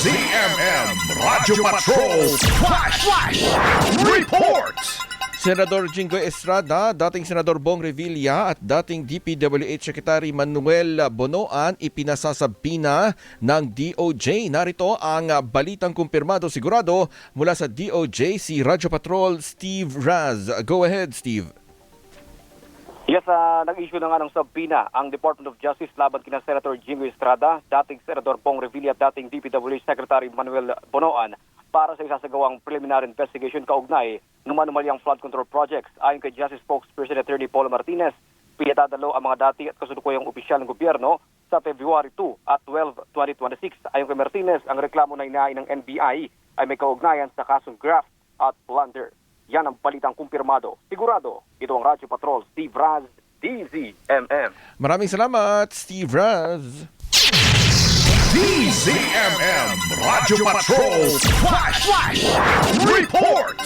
DZMM Radyo Patrol Flash Report. Senador Jinggoy Estrada, dating Senador Bong Revilla at dating DPWH Secretary Manuel Bonoan ipinasasabina ng DOJ. Narito ang balitang kumpirmado sigurado mula sa DOJ, si Radyo Patrol Steve Raz. Go ahead, Steve. Yes, nag-issue na nga ng subpoena ang Department of Justice laban kina Senator Jinggoy Estrada, dating Senador Bong Revilla at dating DPWH Secretary Manuel Bonoan para sa isasagawang preliminary investigation kaugnay ng manumalyang flood control projects. Ayon kay Justice Spokesperson Attorney Paul Martinez, pinatadalo ang mga dati at kasulukuyang opisyal ng gobyerno sa February 2 at 12, 2026. Ayon kay Martinez, ang reklamo na inaay ng NBI ay may kaugnayan sa kasong graft at plunder. Yan ang balitang kumpirmado. Sigurado, ito ang Radyo Patrol, Steve Raz, DZMM. Maraming salamat, Steve Raz. DZMM Radyo Patrol Flash Report.